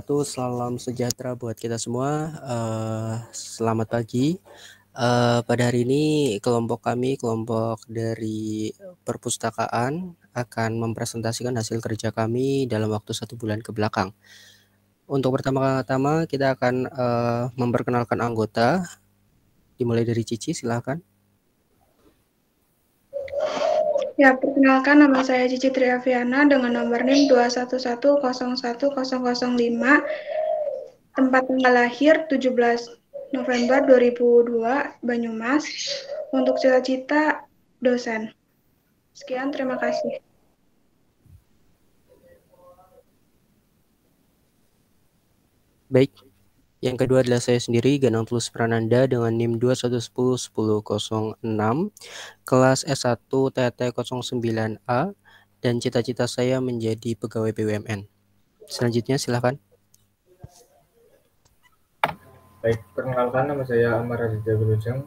wabarakatuh. Salam sejahtera buat kita semua. Selamat pagi. Pada hari ini kelompok dari perpustakaan akan mempresentasikan hasil kerja kami dalam waktu 1 bulan ke belakang. Untuk pertama-tama kita akan memperkenalkan anggota. Dimulai dari Cici, silakan. Ya, perkenalkan nama saya Cici Triaviana dengan nomor NIM 211011005, tempat tanggal lahir 17 November 2002, Banyumas, untuk cita-cita dosen. Sekian, terima kasih. Baik, yang kedua adalah saya sendiri, Ganang Tulus Prananda dengan NIM 2111006, kelas S1 TT09A, dan cita-cita saya menjadi pegawai BUMN. Selanjutnya silakan. Baik, perkenalkan nama saya Amar Raditya Wilujeng.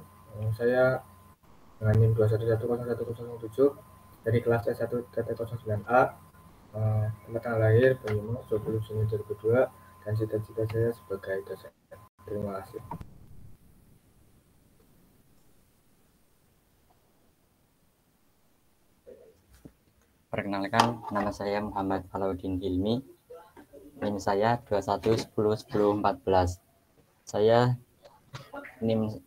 Saya dengan NIM 2110107 dari kelas S1 TT09A, tempat tanggal lahir Banyumas 20 Juni 2002, dan cita-cita saya sebagai dosen. Terima kasih. Perkenalkan, nama saya Muhammad Alaudin Hilmi. NIM saya 21101014. Saya NIM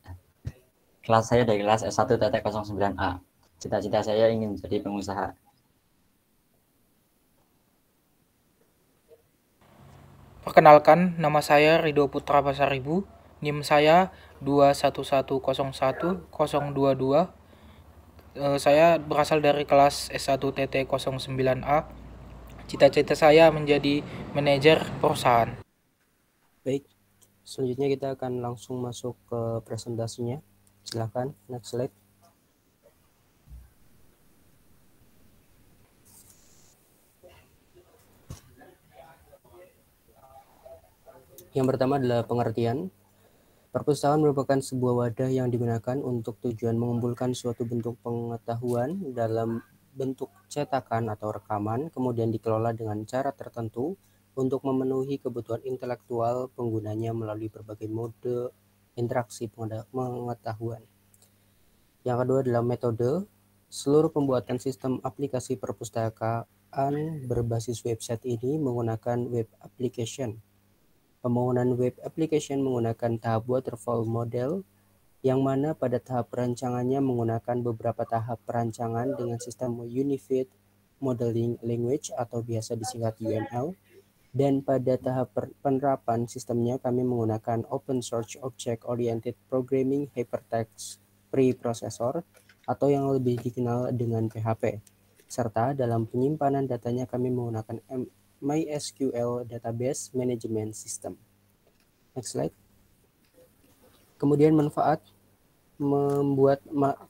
kelas saya dari kelas S1 TT09A. Cita-cita saya ingin jadi pengusaha. Perkenalkan, nama saya Ridho Putra Pasaribu. NIM saya 211010022. Saya berasal dari kelas S1 TT09A. Cita-cita saya menjadi manajer perusahaan. Baik, selanjutnya kita akan langsung masuk ke presentasinya. Silakan, next slide. Yang pertama adalah pengertian. Perpustakaan merupakan sebuah wadah yang digunakan untuk tujuan mengumpulkan suatu bentuk pengetahuan dalam bentuk cetakan atau rekaman, kemudian dikelola dengan cara tertentu untuk memenuhi kebutuhan intelektual penggunanya melalui berbagai mode interaksi pengetahuan. Yang kedua adalah metode. Seluruh pembuatan sistem aplikasi perpustakaan berbasis website ini menggunakan web application. Pembangunan web application menggunakan tahap waterfall model, yang mana pada tahap perancangannya menggunakan beberapa tahap perancangan dengan sistem Unified Modeling Language atau biasa disingkat UML, dan pada tahap penerapan sistemnya kami menggunakan Open Source Object Oriented Programming Hypertext Preprocessor atau yang lebih dikenal dengan PHP, serta dalam penyimpanan datanya kami menggunakan MySQL Database Management System. Next slide. Kemudian manfaat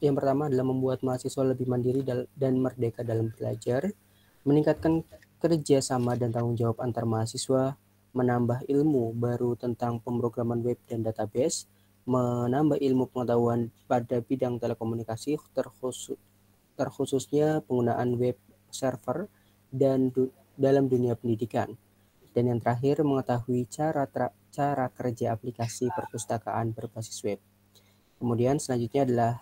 yang pertama adalah membuat mahasiswa lebih mandiri dan merdeka dalam belajar, meningkatkan kerjasama dan tanggung jawab antar mahasiswa, menambah ilmu baru tentang pemrograman web dan database, menambah ilmu pengetahuan pada bidang telekomunikasi, terkhususnya penggunaan web server dan dalam dunia pendidikan. Dan yang terakhir, mengetahui cara kerja aplikasi perpustakaan berbasis web. Kemudian selanjutnya adalah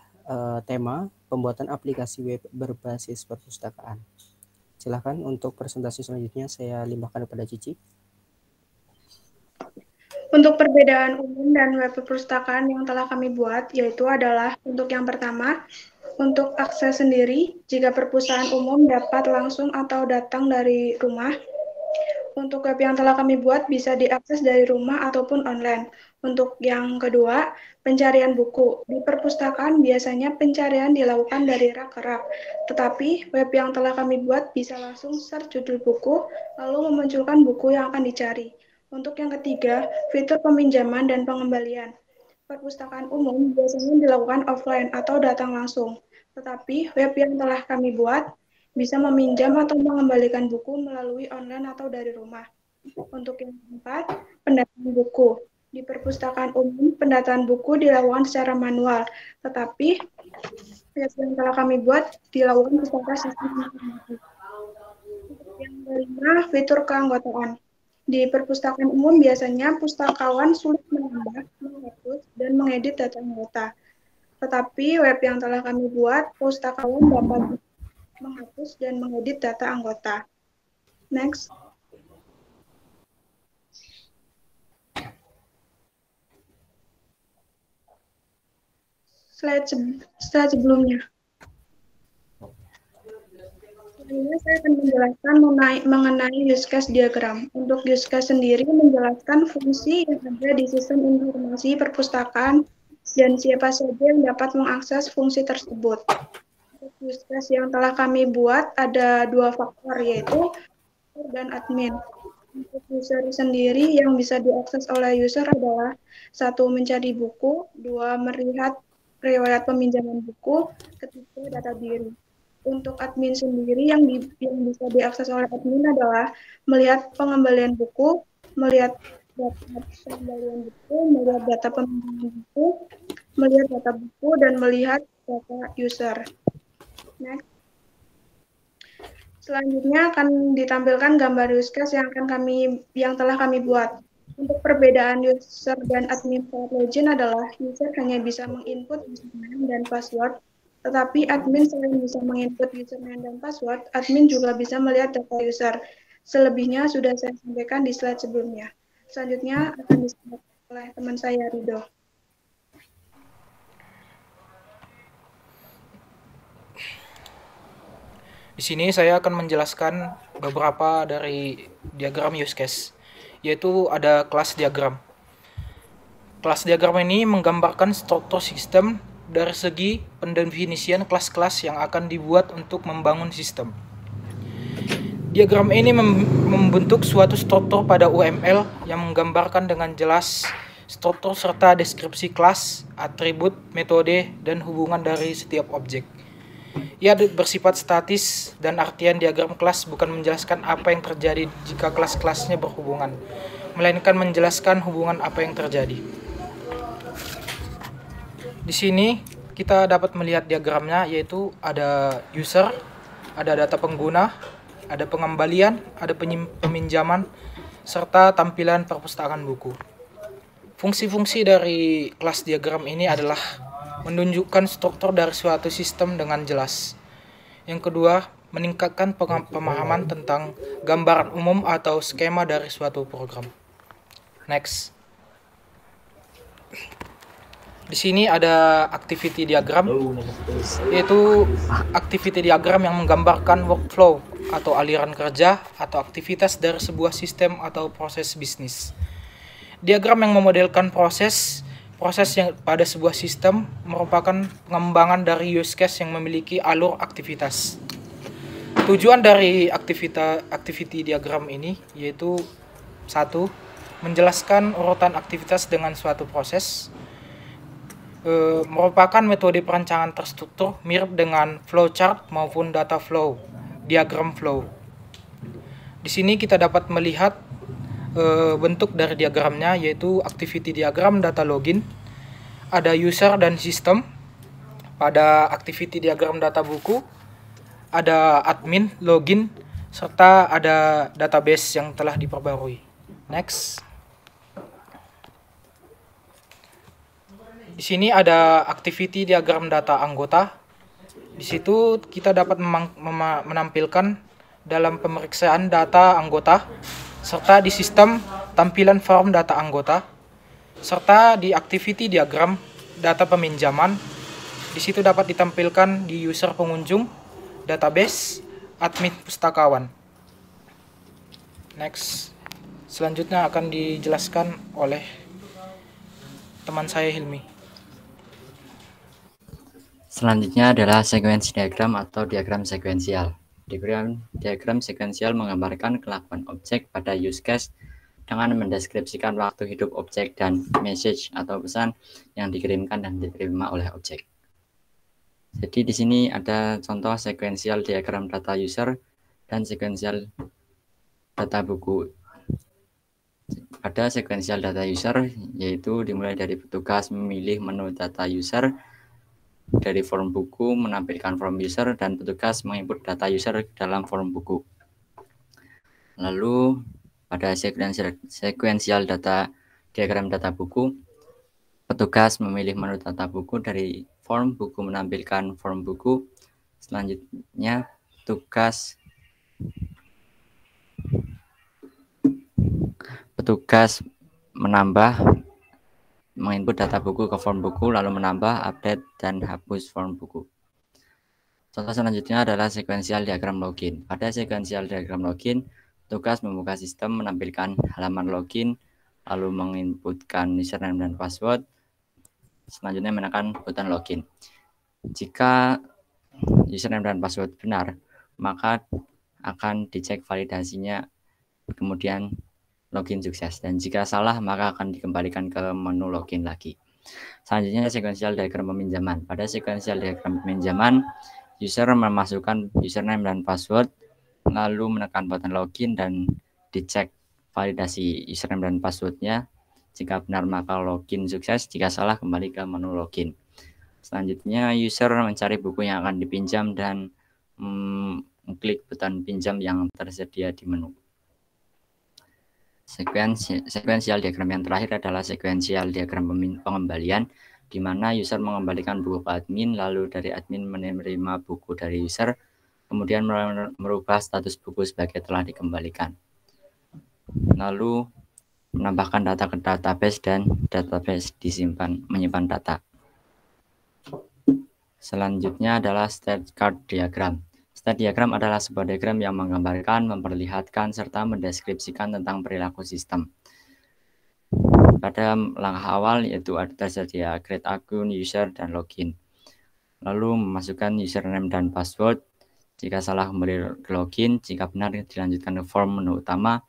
tema pembuatan aplikasi web berbasis perpustakaan. Silakan untuk presentasi selanjutnya saya limpahkan kepada Cici. Untuk perbedaan umum dan web perpustakaan yang telah kami buat, yaitu adalah untuk yang pertama, untuk akses sendiri, jika perpustakaan umum dapat langsung atau datang dari rumah. Untuk web yang telah kami buat bisa diakses dari rumah ataupun online. Untuk yang kedua, pencarian buku. Di perpustakaan biasanya pencarian dilakukan dari rak ke rak. Tetapi web yang telah kami buat bisa langsung search judul buku, lalu memunculkan buku yang akan dicari. Untuk yang ketiga, fitur peminjaman dan pengembalian. Perpustakaan umum biasanya dilakukan offline atau datang langsung. Tetapi web yang telah kami buat bisa meminjam atau mengembalikan buku melalui online atau dari rumah. Untuk yang keempat, pendataan buku. Di perpustakaan umum, pendataan buku dilakukan secara manual, tetapi web yang telah kami buat dilakukan secara sistem informasi. Yang kelima, fitur keanggotaan. Di perpustakaan umum biasanya pustakawan sulit menambah, menghapus, dan mengedit data anggota. Tetapi web yang telah kami buat, pustakawan dapat menghapus dan mengedit data anggota. Next. Slide sebelumnya. Selanjutnya saya akan menjelaskan mengenai use case diagram. Untuk use case sendiri menjelaskan fungsi yang ada di sistem informasi perpustakaan dan siapa saja yang dapat mengakses fungsi tersebut. Untuk use case yang telah kami buat ada dua faktor, yaitu user dan admin. Untuk user sendiri yang bisa diakses oleh user adalah satu, mencari buku, dua, melihat riwayat peminjaman buku, ketiga, data diri. Untuk admin sendiri yang bisa diakses oleh admin adalah melihat pengembalian buku, melihat data pengembalian buku, melihat data peminjaman buku, melihat data buku, dan melihat data user. Next. Selanjutnya akan ditampilkan gambar use case yang telah kami buat. Untuk perbedaan user dan admin saat login adalah user hanya bisa menginput username dan password, tetapi admin selain bisa menginput username dan password, admin juga bisa melihat data user. Selebihnya sudah saya sampaikan di slide sebelumnya. Selanjutnya akan disampaikan oleh teman saya, Rido. Di sini saya akan menjelaskan beberapa dari diagram use case, yaitu ada kelas diagram. Kelas diagram ini menggambarkan struktur sistem dari segi pendefinisian kelas-kelas yang akan dibuat untuk membangun sistem. Diagram ini membentuk suatu struktur pada UML yang menggambarkan dengan jelas struktur serta deskripsi kelas, atribut, metode, dan hubungan dari setiap objek. Ia bersifat statis dan artian diagram kelas bukan menjelaskan apa yang terjadi jika kelas-kelasnya berhubungan, melainkan menjelaskan hubungan apa yang terjadi. Di sini kita dapat melihat diagramnya, yaitu ada user, ada data pengguna, ada pengembalian, ada peminjaman, serta tampilan perpustakaan buku. Fungsi-fungsi dari kelas diagram ini adalah menunjukkan struktur dari suatu sistem dengan jelas. Yang kedua, meningkatkan pemahaman tentang gambaran umum atau skema dari suatu program. Next. Di sini ada activity diagram, yaitu activity diagram yang menggambarkan workflow atau aliran kerja atau aktivitas dari sebuah sistem atau proses bisnis. Diagram yang memodelkan proses yang pada sebuah sistem merupakan pengembangan dari use case yang memiliki alur aktivitas. Tujuan dari activity diagram ini yaitu 1. Menjelaskan urutan aktivitas dengan suatu proses. Merupakan metode perancangan terstruktur mirip dengan flowchart maupun data flow, diagram flow. Di sini kita dapat melihat bentuk dari diagramnya, yaitu activity diagram data login, ada user dan sistem. Pada activity diagram data buku ada admin, login, serta ada database yang telah diperbarui. Next. Di sini ada activity diagram data anggota. Di situ kita dapat menampilkan dalam pemeriksaan data anggota, serta di sistem tampilan form data anggota, serta di activity diagram data peminjaman. Di situ dapat ditampilkan di user pengunjung, database, admin pustakawan. Next. Selanjutnya akan dijelaskan oleh teman saya Hilmi. Selanjutnya adalah sekuensi diagram atau diagram sekuensial. Diagram sekuensial menggambarkan kelakuan objek pada use case dengan mendeskripsikan waktu hidup objek dan message atau pesan yang dikirimkan dan diterima oleh objek. Jadi di sini ada contoh sekuensial diagram data user dan sekuensial data buku. Pada sekuensial data user yaitu dimulai dari petugas memilih menu data user, dari form buku menampilkan form user, dan petugas menginput data user dalam form buku. Lalu Pada sequential data diagram data buku, petugas memilih menu data buku dari form buku menampilkan form buku. Selanjutnya, petugas menginput data buku ke form buku, lalu menambah, update, dan hapus form buku. Contoh selanjutnya adalah sequential diagram login. Pada sequential diagram login, petugas membuka sistem, menampilkan halaman login, lalu menginputkan username dan password. Selanjutnya menekan button login. Jika username dan password benar, maka akan dicek validasinya, kemudian login sukses. Dan jika salah, maka akan dikembalikan ke menu login lagi. Selanjutnya sequential diagram peminjaman. Pada sequential diagram peminjaman, user memasukkan username dan password, lalu menekan button login dan dicek validasi username dan passwordnya. Jika benar maka login sukses, jika salah kembali ke menu login. Selanjutnya user mencari buku yang akan dipinjam dan klik button pinjam yang tersedia di menu. Sequential diagram yang terakhir adalah sequential diagram pengembalian, di mana user mengembalikan buku ke admin, lalu dari admin menerima buku dari user, kemudian merubah status buku sebagai telah dikembalikan. Lalu menambahkan data ke database dan database menyimpan data. Selanjutnya adalah state card diagram. State diagram adalah sebuah diagram yang menggambarkan, memperlihatkan, serta mendeskripsikan tentang perilaku sistem. Pada langkah awal yaitu tersedia create akun, user, dan login. Lalu memasukkan username dan password. Jika salah kembali ke login, jika benar dilanjutkan ke form menu utama,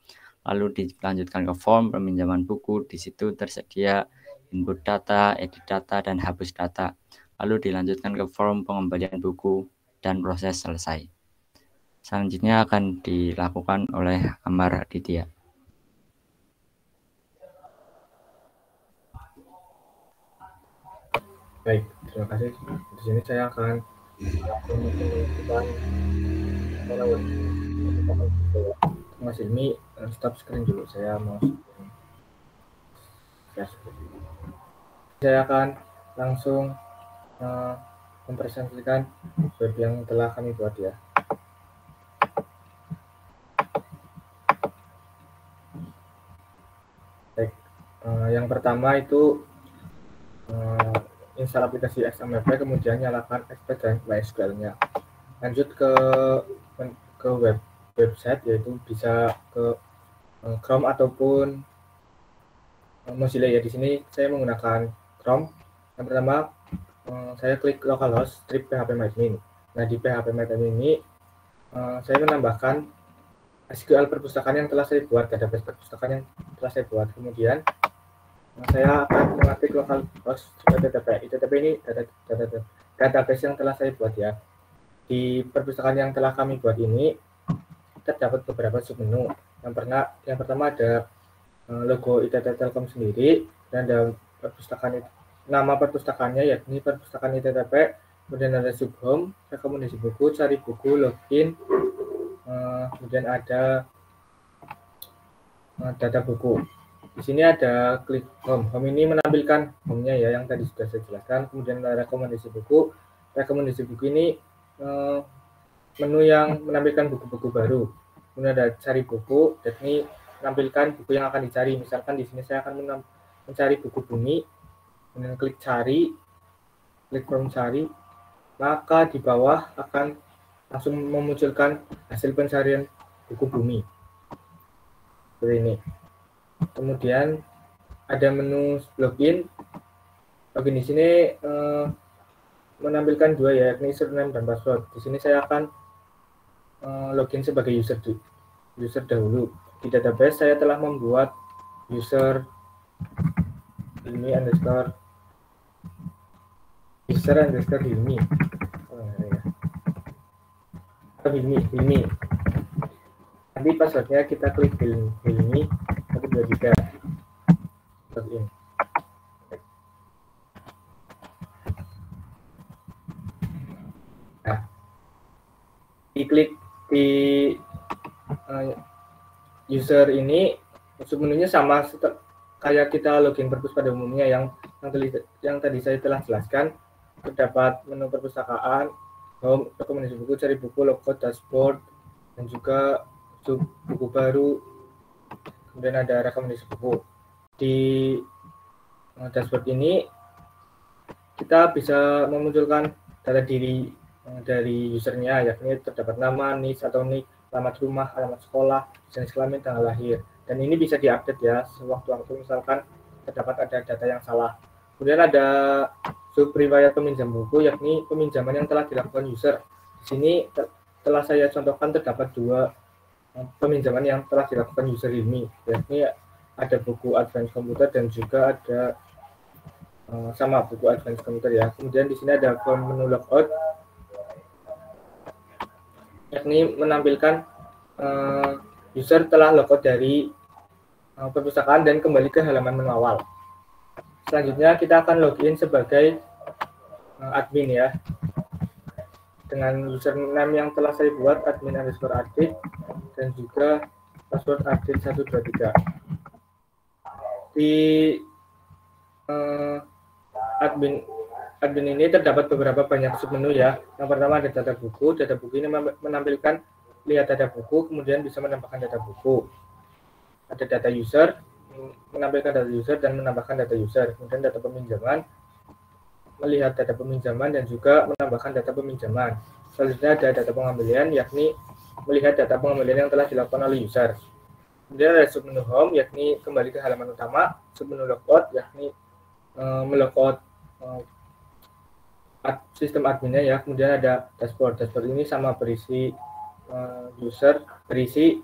lalu dilanjutkan ke form peminjaman buku. Di situ tersedia input data, edit data, dan hapus data. Lalu dilanjutkan ke form pengembalian buku dan proses selesai. Selanjutnya akan dilakukan oleh Amar Aditya. Baik, terima kasih. Di sini saya akan menunjukkan Mas Ilmi, stop screen dulu. Saya mau saya akan langsung mempresentasikan web yang telah kami buat ya. Baik, yang pertama itu install aplikasi XML, kemudian nyalakan Express dan MySQL-nya. Lanjut ke website, yaitu bisa ke Chrome ataupun Mozilla ya. Di sini saya menggunakan Chrome. Yang pertama saya klik localhost strip phpMyAdmin. Nah, di phpMyAdmin ini saya menambahkan SQL perpustakaan yang telah saya buat, database perpustakaan yang telah saya buat. Kemudian saya akan mengetik localhost ITTP. ITTP ini database yang telah saya buat ya. Di perpustakaan yang telah kami buat ini terdapat beberapa submenu. Yang pertama ada logo ITT Telkom sendiri, dan ada nama perpustakaannya yakni perpustakaan ITTP, kemudian ada subhome, rekomendasi buku, cari buku, login, kemudian ada data buku. Di sini ada klik home. Home ini menampilkan home-nya ya, yang tadi sudah saya jelaskan. Kemudian ada rekomendasi buku. Rekomendasi buku ini menu yang menampilkan buku-buku baru. Kemudian ada cari buku, yakni menampilkan buku yang akan dicari. Misalkan di sini saya akan mencari buku bumi, kemudian klik cari, klik form cari, maka di bawah akan langsung memunculkan hasil pencarian buku bumi. Seperti ini. Kemudian ada menu login. Login di sini menampilkan dua ya, yakni username dan password. Di sini saya akan login sebagai user dahulu. Di database saya telah membuat user Hilmi underscore Hilmi. Hilmi. Nanti passwordnya kita klik Hilmi 123 login. Nah, diklik di user ini submenunya sama kayak kita login perpus pada umumnya yang tadi saya telah jelaskan. Terdapat menu perpustakaan, home, rekomendasi buku, cari buku, logout, dashboard, dan juga buku baru. Kemudian ada rekomendasi buku. Di dashboard ini kita bisa memunculkan data diri dari usernya, yakni terdapat nama, niche atau nick, alamat rumah, alamat sekolah, jenis kelamin, tanggal lahir. Dan ini bisa diupdate ya sewaktu-waktu misalkan terdapat ada data yang salah. Kemudian ada sub riwayat peminjam buku, yakni peminjaman yang telah dilakukan user. Di sini telah saya contohkan terdapat 2 peminjaman yang telah dilakukan user ini, yakni ada buku Advance Computer dan juga ada sama buku Advance Computer ya. Kemudian di sini ada menu logout, yakni menampilkan user telah logout dari perpustakaan dan kembali ke halaman menu awal. Selanjutnya kita akan login sebagai admin ya, dengan username yang telah saya buat, admin_adit, dan juga password adit123. Di admin ini terdapat beberapa banyak submenu ya. Yang pertama ada data buku. Data buku ini menampilkan lihat data buku, kemudian bisa menambahkan data buku. Ada data user, menampilkan data user dan menambahkan data user. Kemudian data peminjaman, melihat data peminjaman dan juga menambahkan data peminjaman. Selanjutnya ada data pengembalian, yakni melihat data pengembalian yang telah dilakukan oleh user. Kemudian ada submenu home, yakni kembali ke halaman utama. Submenu logout, yakni melogout sistem adminnya ya. Kemudian ada dashboard. Dashboard ini sama berisi user, berisi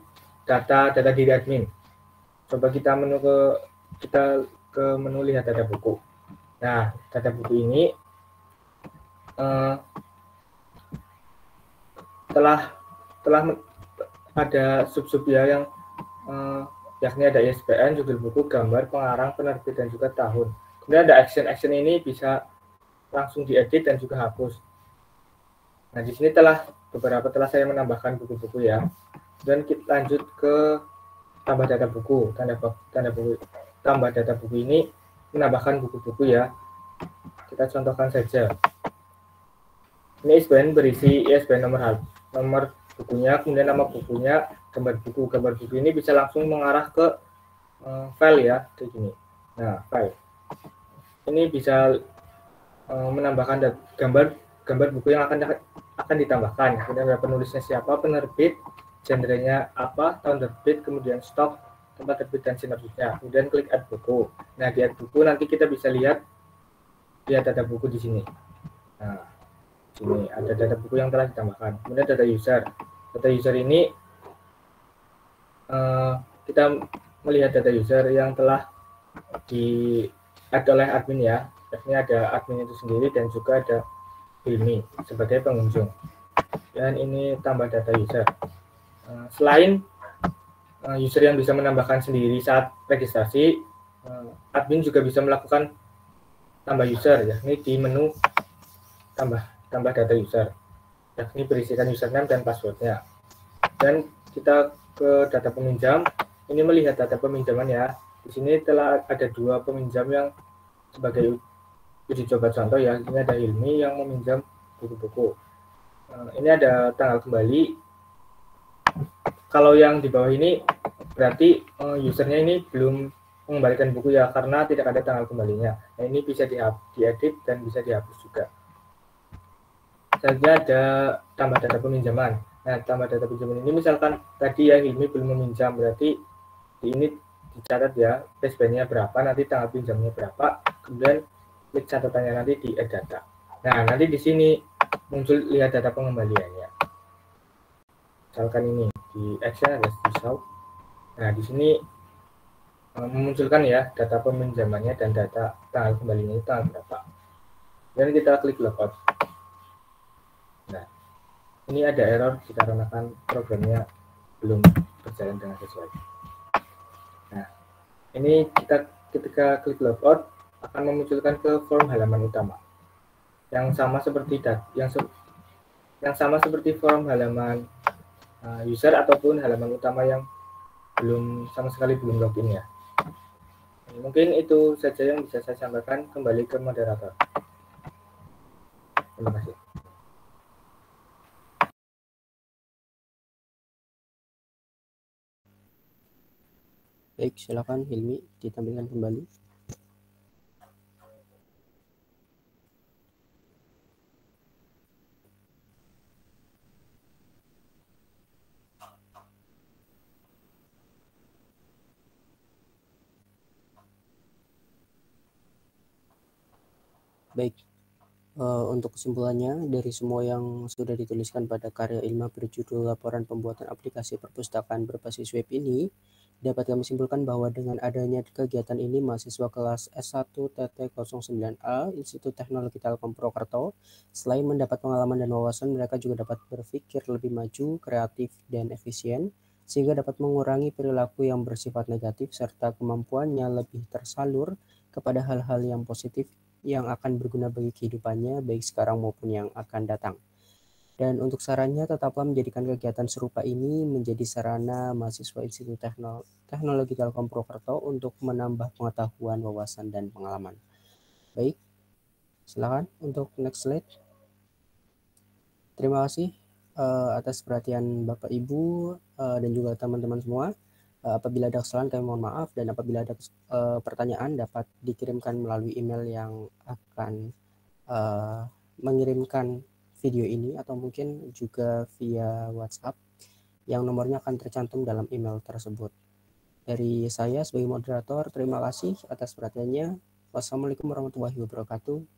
data diri admin. Coba kita ke menu lihat data buku. Nah, data buku ini telah ada sub-sub ya yang yakni ada ISBN, judul buku, gambar, pengarang, penerbit, dan juga tahun. Kemudian ada action ini bisa langsung diedit dan juga hapus. Nah, di sini telah saya menambahkan buku-buku ya. Dan kita lanjut ke tambah data buku. Tambah data buku ini menambahkan buku-buku ya. Kita contohkan saja. Ini ISBN berisi ISBN nomor bukunya, kemudian nama bukunya, gambar buku. Gambar buku ini bisa langsung mengarah ke file ya, kayak gini. Nah, file. Ini bisa menambahkan gambar buku yang akan ditambahkan. Kemudian ada penulisnya siapa, penerbit, genrenya apa, tahun terbit, kemudian stok, tempat terbit, dan sinopsisnya. Kemudian klik add buku. Nah, di add buku nanti kita bisa lihat data buku di sini. Nah, sini ada data buku yang telah ditambahkan. Kemudian data user. Data user ini kita melihat data user yang telah di-add oleh admin ya. Ini ada admin itu sendiri dan juga ada Hilmi sebagai pengunjung. Dan ini tambah data user. Selain user yang bisa menambahkan sendiri saat registrasi, admin juga bisa melakukan tambah user, yakni di menu tambah data user, yakni berisikan username dan passwordnya. Dan kita ke data peminjam, ini melihat data peminjaman ya. Di sini telah ada 2 peminjam yang sebagai uji coba contoh ya. Ini ada Hilmi yang meminjam buku-buku. Ini ada tanggal kembali. Kalau yang di bawah ini berarti usernya ini belum mengembalikan buku ya, karena tidak ada tanggal kembalinya. Nah, ini bisa diedit dan bisa dihapus juga. Selanjutnya ada tambah data peminjaman. Nah, tambah data peminjaman ini misalkan tadi ya Hilmi belum meminjam, berarti di ini dicatat ya PSBN-nya berapa, nanti tanggal pinjamnya berapa, kemudian klik catatannya nanti di add data. Nah, nanti di sini muncul lihat data pengembaliannya. Misalkan ini di action ada di show. Nah, di sini memunculkan ya data peminjamannya dan data tanggal kembalinya itu tanggal berapa. Dan kita klik logout. Nah, ini ada error dikarenakan programnya belum berjalan dengan sesuai. Nah, ini kita ketika klik logout akan memunculkan ke form halaman utama yang sama seperti form halaman user ataupun halaman utama yang sama sekali belum login ya. Mungkin itu saja yang bisa saya sampaikan. Kembali ke moderator. Terima kasih. Baik, silakan Hilmi ditampilkan kembali. Baik, untuk kesimpulannya dari semua yang sudah dituliskan pada karya ilmiah berjudul Laporan Pembuatan Aplikasi Perpustakaan Berbasis Web ini, dapat kami simpulkan bahwa dengan adanya kegiatan ini, mahasiswa kelas S1-09A Institut Teknologi Telkom Purwokerto, selain mendapat pengalaman dan wawasan, mereka juga dapat berpikir lebih maju, kreatif, dan efisien, sehingga dapat mengurangi perilaku yang bersifat negatif serta kemampuannya lebih tersalur kepada hal-hal yang positif yang akan berguna bagi kehidupannya, baik sekarang maupun yang akan datang. Dan untuk sarannya, tetaplah menjadikan kegiatan serupa ini menjadi sarana mahasiswa Institut Teknologi Telkom Purwokerto untuk menambah pengetahuan, wawasan, dan pengalaman. Baik, silakan untuk next slide. Terima kasih atas perhatian Bapak Ibu dan juga teman-teman semua. Apabila ada kesalahan kami mohon maaf, dan apabila ada pertanyaan dapat dikirimkan melalui email yang akan mengirimkan video ini, atau mungkin juga via WhatsApp yang nomornya akan tercantum dalam email tersebut. Dari saya sebagai moderator, terima kasih atas perhatiannya. Wassalamualaikum warahmatullahi wabarakatuh.